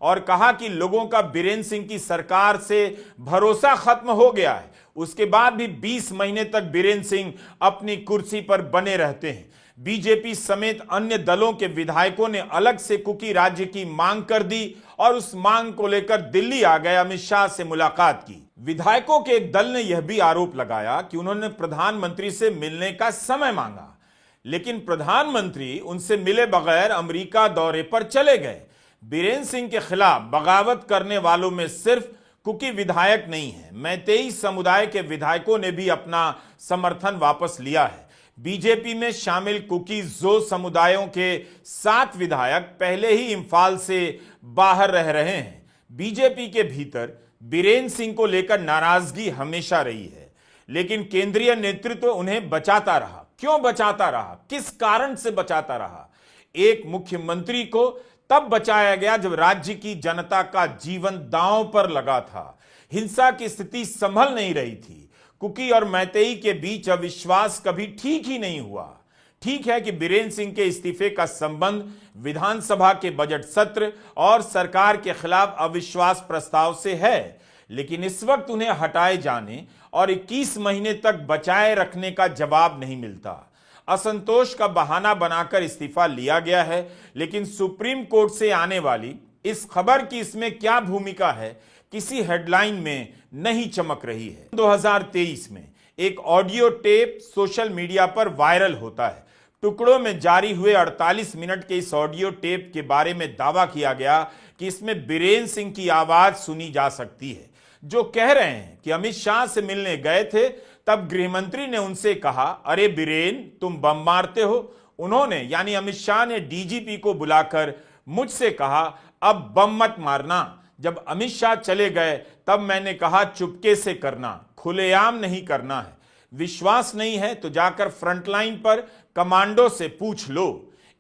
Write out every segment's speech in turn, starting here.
और कहा कि लोगों का बीरेन सिंह की सरकार से भरोसा खत्म हो गया है। उसके बाद भी 20 महीने तक बीरेन सिंह अपनी कुर्सी पर बने रहते हैं। बीजेपी समेत अन्य दलों के विधायकों ने अलग से कुकी राज्य की मांग कर दी और उस मांग को लेकर दिल्ली आ गए, अमित शाह से मुलाकात की। विधायकों के एक दल ने यह भी आरोप लगाया कि उन्होंने प्रधानमंत्री से मिलने का समय मांगा, लेकिन प्रधानमंत्री उनसे मिले बगैर अमेरिका दौरे पर चले गए। बीरेन सिंह के खिलाफ बगावत करने वालों में सिर्फ कुकी विधायक नहीं है, मैतेई समुदाय के विधायकों ने भी अपना समर्थन वापस लिया है। बीजेपी में शामिल कुकी जो समुदायों के 7 विधायक पहले ही इंफाल से बाहर रह रहे हैं। बीजेपी के भीतर बीरेन सिंह को लेकर नाराजगी हमेशा रही है, लेकिन केंद्रीय नेतृत्व उन्हें बचाता रहा। क्यों बचाता रहा, किस कारण से बचाता रहा? एक मुख्यमंत्री को तब बचाया गया जब राज्य की जनता का जीवन दांव पर लगा था, हिंसा की स्थिति संभल नहीं रही थी। कुकी और मैतेई के बीच अविश्वास कभी ठीक ही नहीं हुआ। ठीक है कि बीरेन सिंह के इस्तीफे का संबंध विधानसभा के बजट सत्र और सरकार के खिलाफ अविश्वास प्रस्ताव से है, लेकिन इस वक्त उन्हें हटाए जाने और 21 महीने तक बचाए रखने का जवाब नहीं मिलता। असंतोष का बहाना बनाकर इस्तीफा लिया गया है, लेकिन सुप्रीम कोर्ट से आने वाली इस खबर की इसमें क्या भूमिका है, किसी हेडलाइन में नहीं चमक रही है। 2023 में एक ऑडियो टेप सोशल मीडिया पर वायरल होता है। टुकड़ों में जारी हुए 48 मिनट के इस ऑडियो टेप के बारे में दावा किया गया कि इसमें बीरेन सिंह की आवाज सुनी जा सकती है, जो कह रहे हैं कि अमित शाह से मिलने गए थे, तब गृहमंत्री ने उनसे कहा, अरे बीरेन तुम बम मारते हो। उन्होंने यानी अमित शाह ने डीजीपी को बुलाकर मुझसे कहा, अब बम मत मारना। जब अमित शाह चले गए तब मैंने कहा चुपके से करना, खुलेआम नहीं करना है। विश्वास नहीं है तो जाकर फ्रंटलाइन पर कमांडो से पूछ लो।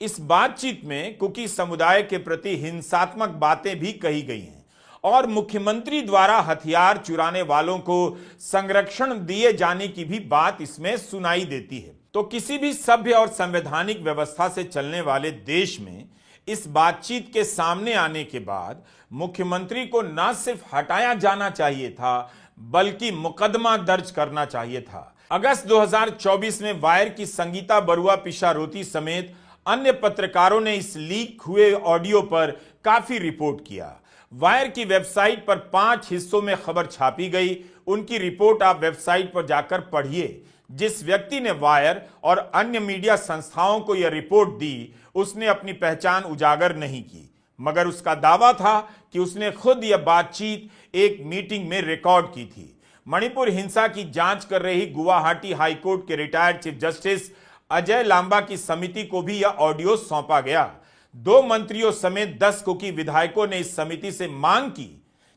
इस बातचीत में कुकी समुदाय के प्रति हिंसात्मक बातें भी कही गई हैं और मुख्यमंत्री द्वारा हथियार चुराने वालों को संरक्षण दिए जाने की भी बात इसमें सुनाई देती है। तो किसी भी सभ्य और संवैधानिक व्यवस्था से चलने वाले देश में इस बातचीत के सामने आने के बाद मुख्यमंत्री को न सिर्फ हटाया जाना चाहिए था, बल्कि मुकदमा दर्ज करना चाहिए था। अगस्त 2024 में वायर की संगीता बरुआ पिशारोती समेत अन्य पत्रकारों ने इस लीक हुए ऑडियो पर काफी रिपोर्ट किया। वायर की वेबसाइट पर 5 हिस्सों में खबर छापी गई। उनकी रिपोर्ट आप वेबसाइट पर जाकर पढ़िए। जिस व्यक्ति ने वायर और अन्य मीडिया संस्थाओं को यह रिपोर्ट दी, उसने अपनी पहचान उजागर नहीं की, मगर उसका दावा था कि उसने खुद यह बातचीत एक मीटिंग में रिकॉर्ड की थी। मणिपुर हिंसा की जांच कर रही गुवाहाटी हाईकोर्ट के retired chief justice Ajay Lamba की समिति को भी यह ऑडियो सौंपा गया। 2 मंत्रियों समेत 10 कुकी विधायकों ने इस समिति से मांग की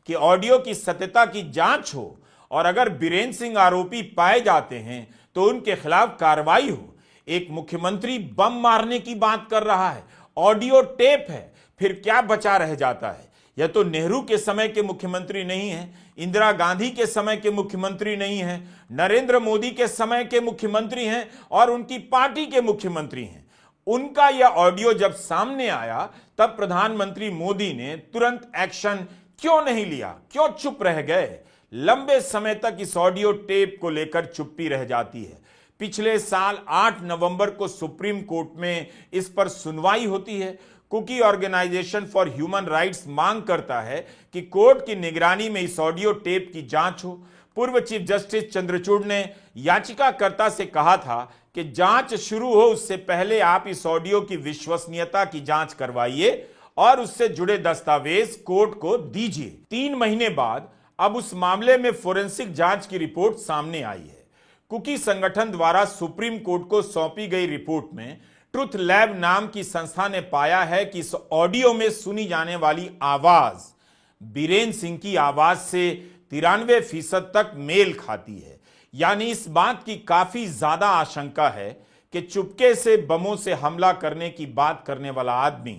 कि ऑडियो की सत्यता की जांच हो और अगर बीरेन सिंह आरोपी पाए जाते हैं तो उनके खिलाफ कार्रवाई हो। एक मुख्यमंत्री बम मारने की बात कर रहा है, ऑडियो टेप है, फिर क्या बचा रह जाता है? यह तो नेहरू के समय के मुख्यमंत्री नहीं है, इंदिरा गांधी के समय के मुख्यमंत्री नहीं है, नरेंद्र मोदी के समय के मुख्यमंत्री हैं और उनकी पार्टी के मुख्यमंत्री हैं। उनका यह ऑडियो जब सामने आया तब प्रधानमंत्री मोदी ने तुरंत एक्शन क्यों नहीं लिया? क्यों चुप रह गए? लंबे समय तक इस ऑडियो टेप को लेकर चुप्पी रह जाती है। पिछले साल 8 नवंबर को सुप्रीम कोर्ट में इस पर सुनवाई होती है। Kuki organization for human rights मांग करता है कि कोर्ट की निगरानी में इस ऑडियो टेप की जांच हो। पूर्व चीफ जस्टिस चंद्रचूड़ ने याचिकाकर्ता से कहा था कि जांच शुरू हो उससे पहले आप इस ऑडियो की विश्वसनीयता की जांच करवाइए और उससे जुड़े दस्तावेज कोर्ट को दीजिए। 3 महीने बाद अब उस मामले में फोरेंसिक जांच की रिपोर्ट सामने आई है। कुकी संगठन द्वारा सुप्रीम कोर्ट को सौंपी गई रिपोर्ट में ट्रुथ लैब नाम की संस्था ने पाया है कि इस ऑडियो में सुनी जाने वाली आवाज बीरेन सिंह की आवाज से 93% तक मेल खाती है। यानी इस बात की काफी ज्यादा आशंका है कि चुपके से बमों से हमला करने की बात करने वाला आदमी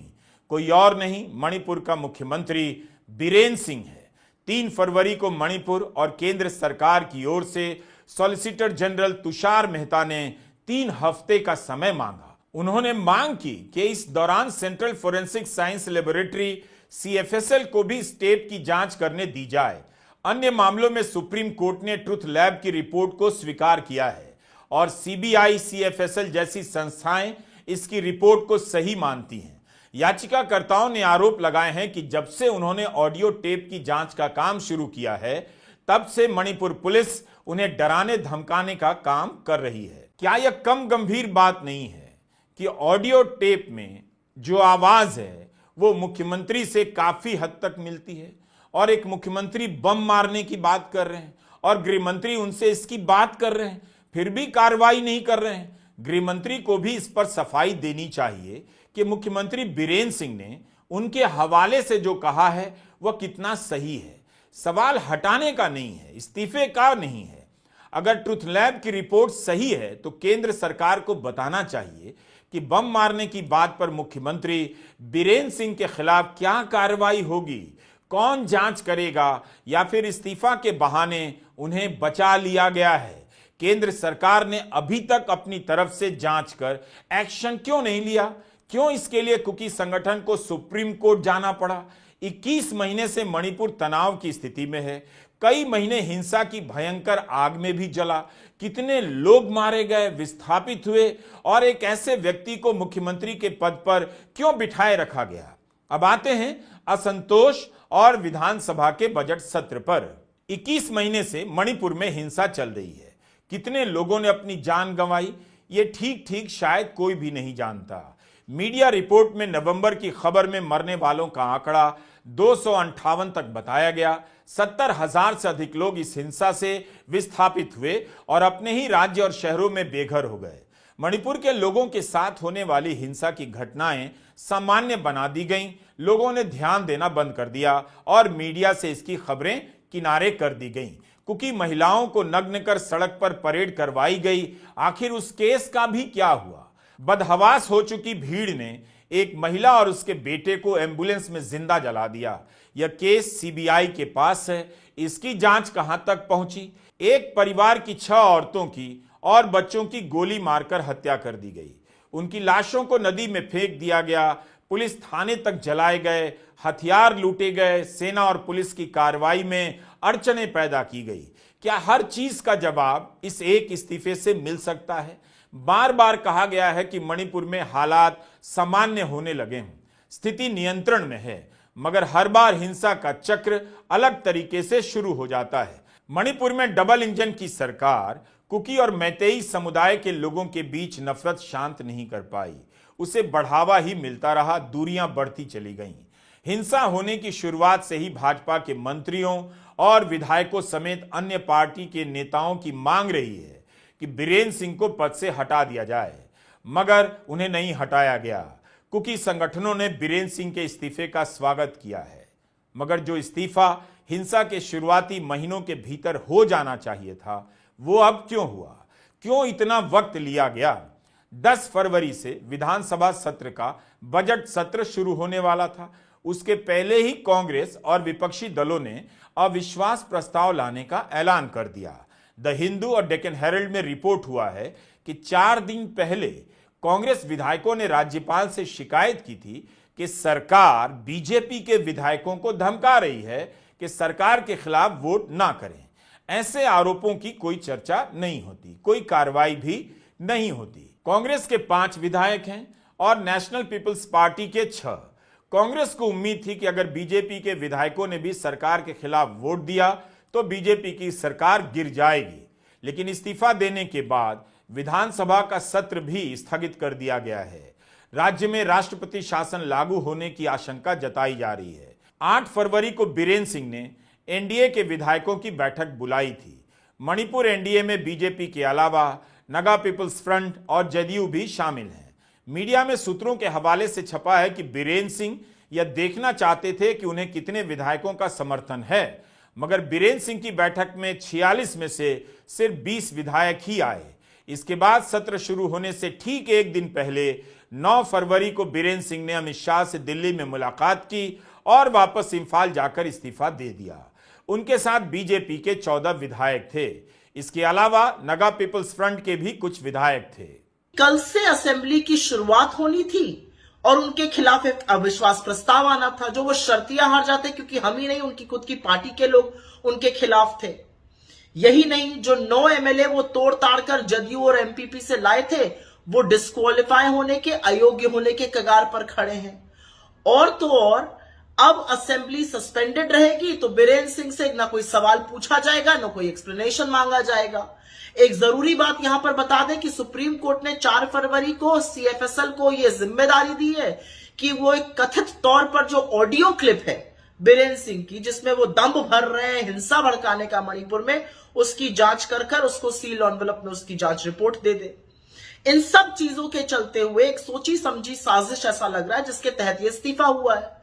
कोई और नहीं, मणिपुर का मुख्यमंत्री बीरेन सिंह है। 3 फरवरी को मणिपुर और केंद्र सरकार की ओर से सॉलिसिटर जनरल तुषार मेहता ने 3 हफ्ते का समय मांगा। उन्होंने मांग की कि इस दौरान central forensic science laboratory CFSL को भी इस टेप की जांच करने दी जाए। अन्य मामलों में सुप्रीम कोर्ट ने ट्रुथ लैब की रिपोर्ट को स्वीकार किया है और सीबीआई, सीएफएसएल जैसी संस्थाएं इसकी रिपोर्ट को सही मानती हैं। याचिकाकर्ताओं ने आरोप लगाए हैं कि जब से उन्होंने ऑडियो टेप की जांच का काम शुरू किया है, तब से मणिपुर पुलिस उन्हें डराने धमकाने का काम कर रही है। क्या यह कम गंभीर बात नहीं है कि ऑडियो टेप में जो आवाज है वो मुख्यमंत्री से काफी हद तक मिलती है और एक मुख्यमंत्री बम मारने की बात कर रहे हैं और गृह मंत्री उनसे इसकी बात कर रहे हैं, फिर भी कार्रवाई नहीं कर रहे हैं। गृह मंत्री को भी इस पर सफाई देनी चाहिए कि मुख्यमंत्री बीरेन सिंह ने उनके हवाले से जो कहा है वह कितना सही है। सवाल हटाने का नहीं है, इस्तीफे का नहीं है। अगर ट्रुथ लैब की रिपोर्ट सही है तो केंद्र सरकार को बताना चाहिए कि बम मारने की बात पर मुख्यमंत्री बीरेन सिंह के खिलाफ क्या कार्रवाई होगी, कौन जांच करेगा, या फिर इस्तीफा के बहाने उन्हें बचा लिया गया है। केंद्र सरकार ने अभी तक अपनी तरफ से जांच कर एक्शन क्यों नहीं लिया? क्यों इसके लिए कुकी संगठन को सुप्रीम कोर्ट जाना पड़ा? 21 महीने से मणिपुर तनाव की स्थिति में है। कई महीने हिंसा की भयंकर आग में भी जला। कितने लोग मारे गए, विस्थापित हुए और एक ऐसे व्यक्ति को मुख्यमंत्री के पद पर क्यों बिठाए रखा गया? अब आते हैं असंतोष और विधानसभा के बजट सत्र पर। 21 महीने से मणिपुर में हिंसा चल रही है। कितने लोगों ने अपनी जान गंवाई, ये ठीक ठीक शायद कोई भी नहीं जानता। मीडिया रिपोर्ट में नवंबर की खबर में मरने वालों का आंकड़ा 258 तक बताया गया। 70,000 से अधिक लोग इस हिंसा से विस्थापित हुए और अपने ही राज्य और शहरों में बेघर हो गए। मणिपुर के लोगों के साथ होने वाली हिंसा की घटनाएं सामान्य बना दी गईं। लोगों ने ध्यान देना बंद कर दिया और मीडिया से इसकी खबरें किनारे कर दी गईं। कुकी महिलाओं को नग्न कर सड़क पर परेड करवाई गई। आखिर उस केस का भी क्या हुआ? बदहवास हो चुकी भीड़ ने एक महिला और उसके बेटे को एम्बुलेंस में जिंदा जला दिया। यह केस सीबीआई के पास है। इसकी जांच कहां तक पहुंची? एक परिवार की 6 औरतों की और बच्चों की गोली मारकर हत्या कर दी गई। उनकी लाशों को नदी में फेंक दिया गया। पुलिस थाने तक जलाए गए, हथियार लूटे गए। सेना और पुलिस की कार्रवाई में अड़चने पैदा की गई। क्या हर चीज का जवाब इस एक इस्तीफे से मिल सकता है? बार बार कहा गया है कि मणिपुर में हालात सामान्य होने लगे हैं, स्थिति नियंत्रण में है, मगर हर बार हिंसा का चक्र अलग तरीके से शुरू हो जाता है। मणिपुर में डबल इंजन की सरकार कुकी और मैतेई समुदाय के लोगों के बीच नफरत शांत नहीं कर पाई। उसे बढ़ावा ही मिलता रहा, दूरियां बढ़ती चली गईं। हिंसा होने की शुरुआत से ही भाजपा के मंत्रियों और विधायकों समेत अन्य पार्टी के नेताओं की मांग रही है कि बीरेन सिंह को पद से हटा दिया जाए, मगर उन्हें नहीं हटाया गया। कुकी संगठनों ने बीरेन सिंह के इस्तीफे का स्वागत किया है, मगर जो इस्तीफा हिंसा के शुरुआती महीनों के भीतर हो जाना चाहिए था, वो अब क्यों हुआ? क्यों इतना वक्त लिया गया? 10 फरवरी से विधानसभा सत्र का बजट सत्र शुरू होने वाला था। उसके पहले ही कांग्रेस और विपक्षी दलों ने अविश्वास प्रस्ताव लाने का ऐलान कर दिया। द हिंदू और डेक्कन हेरल्ड में रिपोर्ट हुआ है कि 4 दिन पहले कांग्रेस विधायकों ने राज्यपाल से शिकायत की थी कि सरकार बीजेपी के विधायकों को धमका रही है कि सरकार के खिलाफ वोट ना करें। ऐसे आरोपों की कोई चर्चा नहीं होती, कोई कार्रवाई भी नहीं होती। कांग्रेस के 5 विधायक हैं और नेशनल पीपल्स पार्टी के 6। कांग्रेस को उम्मीद थी कि अगर बीजेपी के विधायकों ने भी सरकार के खिलाफ वोट दिया तो बीजेपी की सरकार गिर जाएगी। लेकिन इस्तीफा देने के बाद विधानसभा का सत्र भी स्थगित कर दिया गया है। राज्य में राष्ट्रपति शासन लागू होने की आशंका जताई जा रही है। 8 फरवरी को बीरेन सिंह ने एनडीए के विधायकों की बैठक बुलाई थी। मणिपुर एनडीए में बीजेपी के अलावा नगा पीपल्स फ्रंट और जदयू भी शामिल हैं। मीडिया में सूत्रों के हवाले से छपा है कि बीरेन सिंह यह देखना चाहते थे कि उन्हें कितने विधायकों का समर्थन है, मगर बीरेन सिंह की बैठक में 46 में से सिर्फ 20 विधायक ही आए। इसके बाद सत्र शुरू होने से ठीक एक दिन पहले 9 फरवरी को बीरेन सिंह ने अमित शाह से दिल्ली में मुलाकात की और वापस इंफाल जाकर इस्तीफा दे दिया। उनके साथ बीजेपी के 14 विधायक थे। इसके अलावा नगा पीपल्स फ्रंट के भी कुछ विधायक थे। कल से असेंबली की शुरुआत होनी थी और उनके खिलाफ एक अविश्वास प्रस्ताव आना था, जो वो शर्तिया हार जाते क्योंकि हम ही नहीं उनकी खुद की पार्टी के लोग उनके खिलाफ थे। यही नहीं, जो 9 एमएलए वो तोड़ ताड़ कर जदयू और एमपीपी से लाए थे, वो डिस्क्वालीफाई होने के, अयोग्य होने के कगार पर खड़े हैं। और तो और अब असेंबली सस्पेंडेड रहेगी तो बीरेंद्र सिंह से ना कोई सवाल पूछा जाएगा, ना कोई एक्सप्लेनेशन मांगा जाएगा। एक जरूरी बात यहां पर बता दें कि सुप्रीम कोर्ट ने 4 फरवरी को सीएफएसएल को यह जिम्मेदारी दी है कि वो एक कथित तौर पर जो ऑडियो क्लिप है बीरेंद्र सिंह की, जिसमें वो दंभ भर रहे हैं हिंसा भड़काने का मणिपुर में, उसकी जांच कर उसको सील एनवेलप में उसकी जांच रिपोर्ट दे दे। इन सब चीजों के चलते हुए एक सोची समझी साजिश ऐसा लग रहा है जिसके तहत ये इस्तीफा हुआ है।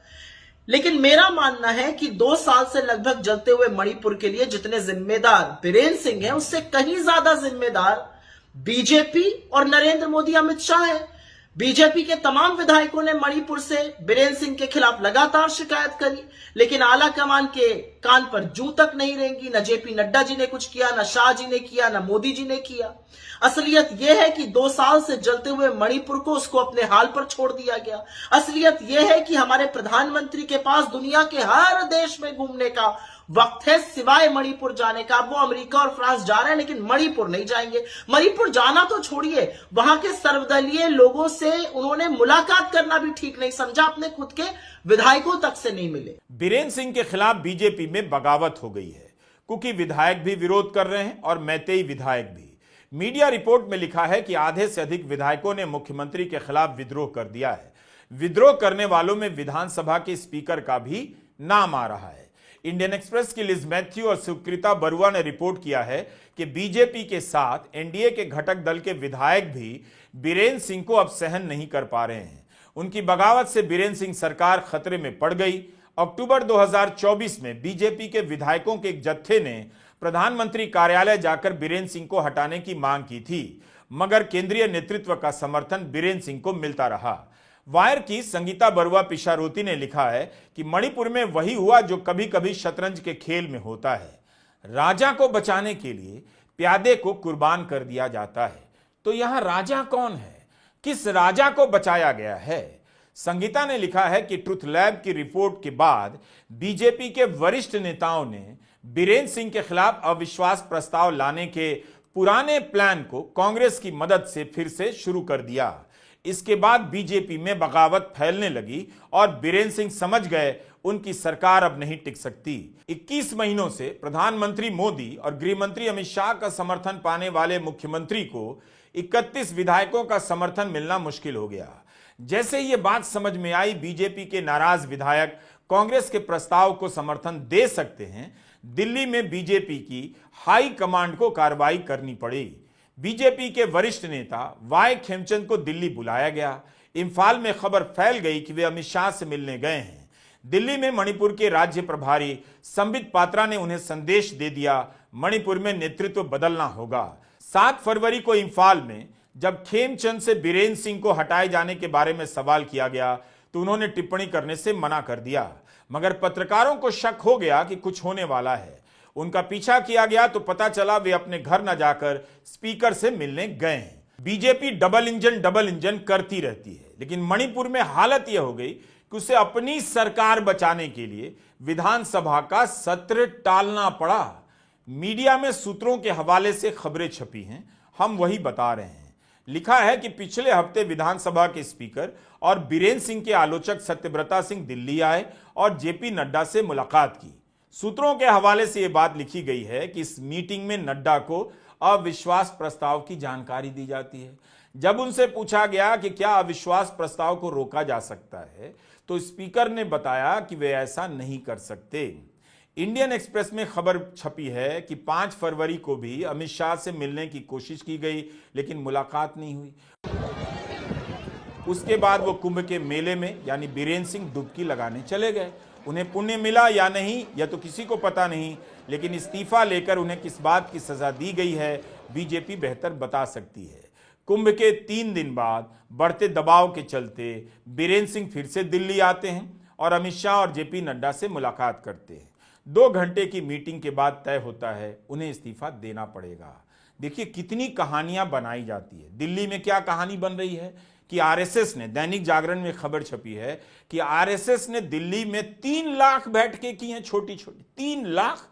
लेकिन मेरा मानना है कि 2 साल से लगभग जलते हुए मणिपुर के लिए जितने जिम्मेदार बीरेंद्र सिंह हैं, उससे कहीं ज्यादा जिम्मेदार बीजेपी और नरेंद्र मोदी, अमित शाह है। बीजेपी के तमाम विधायकों ने मणिपुर से बीरेंद्र सिंह के खिलाफ लगातार शिकायत करी, लेकिन आला कमान के कान पर जू तक नहीं रेंगी। न जेपी नड्डा जी ने कुछ किया, न शाह जी ने किया, न मोदी जी ने किया। असलियत यह है कि 2 साल से जलते हुए मणिपुर को उसको अपने हाल पर छोड़ दिया गया। असलियत यह है कि हमारे प्रधानमंत्री के पास दुनिया के हर देश में घूमने का वक्त है, सिवाय मणिपुर जाने का। वो अमेरिका और फ्रांस जा रहे हैं, लेकिन मणिपुर नहीं जाएंगे। मणिपुर जाना तो छोड़िए, वहां के सर्वदलीय लोगों से उन्होंने मुलाकात करना भी ठीक नहीं समझा, अपने खुद के विधायकों तक से नहीं मिले। बीरेंद्र सिंह के खिलाफ बीजेपी में बगावत हो गई है। कुकी विधायक भी विरोध कर रहे हैं और मैतेई विधायक भी। मीडिया रिपोर्ट में लिखा है कि आधे से अधिक विधायकों ने मुख्यमंत्री के खिलाफ विद्रोह कर दिया है। विद्रोह करने वालों में विधानसभा के स्पीकर का भी नाम आ रहा है। इंडियन एक्सप्रेस की लिज मैथ्यू और सुकृता बरुआ ने रिपोर्ट किया है कि बीजेपी के साथ एनडीए के घटक दल के विधायक भी बीरेंद्र सिंह को अब सहन नहीं कर पा रहे हैं। उनकी बगावत से बीरेंद्र सिंह सरकार खतरे में पड़ गई। अक्टूबर 2024 में बीजेपी के विधायकों के एक जत्थे ने प्रधानमंत्री कार्यालय जाकर बीरेंद्र सिंह को हटाने की मांग की थी, मगर केंद्रीय नेतृत्व का समर्थन बीरेंद्र सिंह को मिलता रहा। वायर की संगीता बरुआ पिशारोती ने लिखा है कि मणिपुर में वही हुआ जो कभी कभी शतरंज के खेल में होता है। राजा को बचाने के लिए प्यादे को कुर्बान कर दिया जाता है। तो यहां राजा कौन है? किस राजा को बचाया गया है? संगीता ने लिखा है कि ट्रुथ लैब की रिपोर्ट के बाद बीजेपी के वरिष्ठ नेताओं ने बीरेंद्र सिंह के खिलाफ अविश्वास प्रस्ताव लाने के पुराने प्लान को कांग्रेस की मदद से फिर से शुरू कर दिया। इसके बाद बीजेपी में बगावत फैलने लगी और बीरेंद्र सिंह समझ गए उनकी सरकार अब नहीं टिक सकती। 21 महीनों से प्रधानमंत्री मोदी और गृहमंत्री अमित शाह का समर्थन पाने वाले मुख्यमंत्री को 31 विधायकों का समर्थन मिलना मुश्किल हो गया। जैसे ये बात समझ में आई, बीजेपी के नाराज विधायक कांग्रेस के प्रस्ताव को समर्थन दे सकते हैं, दिल्ली में बीजेपी की हाई कमांड को कार्रवाई करनी पड़ी। बीजेपी के वरिष्ठ नेता वाई खेमचंद को दिल्ली बुलाया गया। इंफाल में खबर फैल गई कि वे अमित शाह से मिलने गए हैं। दिल्ली में मणिपुर के राज्य प्रभारी संबित पात्रा ने उन्हें संदेश दे दिया, मणिपुर में नेतृत्व बदलना होगा। 7 फरवरी को इंफाल में जब खेमचंद से बीरेंद्र सिंह को हटाए जाने के बारे में सवाल किया गया तो उन्होंने टिप्पणी करने से मना कर दिया, मगर पत्रकारों को शक हो गया कि कुछ होने वाला है। उनका पीछा किया गया तो पता चला वे अपने घर न जाकर स्पीकर से मिलने गए हैं। बीजेपी डबल इंजन करती रहती है, लेकिन मणिपुर में हालत यह हो गई कि उसे अपनी सरकार बचाने के लिए विधानसभा का सत्र टालना पड़ा। मीडिया में सूत्रों के हवाले से खबरें छपी हैं, हम वही बता रहे हैं। लिखा है कि पिछले हफ्ते विधानसभा के स्पीकर और बीरेंद्र सिंह के आलोचक सत्यव्रता सिंह दिल्ली आए और जेपी नड्डा से मुलाकात की। सूत्रों के हवाले से यह बात लिखी गई है कि इस मीटिंग में नड्डा को अविश्वास प्रस्ताव की जानकारी दी जाती है। जब उनसे पूछा गया कि क्या अविश्वास प्रस्ताव को रोका जा सकता है, तो स्पीकर ने बताया कि वे ऐसा नहीं कर सकते। इंडियन एक्सप्रेस में खबर छपी है कि 5 फरवरी को भी अमित शाह से मिलने की कोशिश की गई, लेकिन मुलाकात नहीं हुई। उसके बाद वो कुंभ के मेले में यानी बीरेंद्र सिंह डुबकी लगाने चले गए। उन्हें पुण्य मिला या नहीं यह तो किसी को पता नहीं, लेकिन इस्तीफा लेकर उन्हें किस बात की सजा दी गई है बीजेपी बेहतर बता सकती है। कुंभ के 3 दिन बाद बढ़ते दबाव के चलते बीरेंद्र सिंह फिर से दिल्ली आते हैं और अमित शाह और जेपी नड्डा से मुलाकात करते हैं। 2 घंटे की मीटिंग के बाद तय होता है उन्हें इस्तीफा देना पड़ेगा। देखिए कितनी कहानियां बनाई जाती है। दिल्ली में क्या कहानी बन रही है कि आरएसएस ने, दैनिक जागरण में खबर छपी है कि आरएसएस ने दिल्ली में 3 लाख बैठकें की हैं, छोटी छोटी 3 लाख।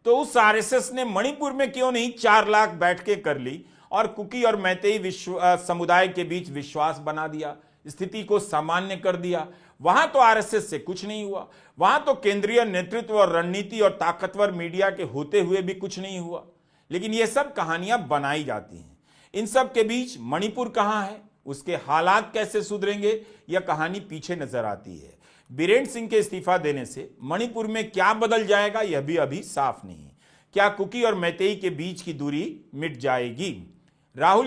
तो उस आरएसएस ने मणिपुर में क्यों नहीं 4 लाख बैठकें कर ली और कुकी और मैतेई समुदाय के बीच विश्वास बना दिया, स्थिति को सामान्य कर दिया। वहां तो आरएसएस से कुछ नहीं हुआ, वहां तो केंद्रीय नेतृत्व और रणनीति और ताकतवर मीडिया के होते हुए भी कुछ नहीं हुआ। लेकिन ये सब कहानियां बनाई जाती हैं। इन सब के बीच मणिपुर कहां है, उसके हालात कैसे सुधरेंगे, यह कहानी पीछे नजर आती है। बीरेन सिंह के इस्तीफा देने से मणिपुर में क्या बदल जाएगा, यह भी अभी साफ नहीं है। क्या कुकी और मैतेई के बीच की दूरी मिट जाएगी? राहुल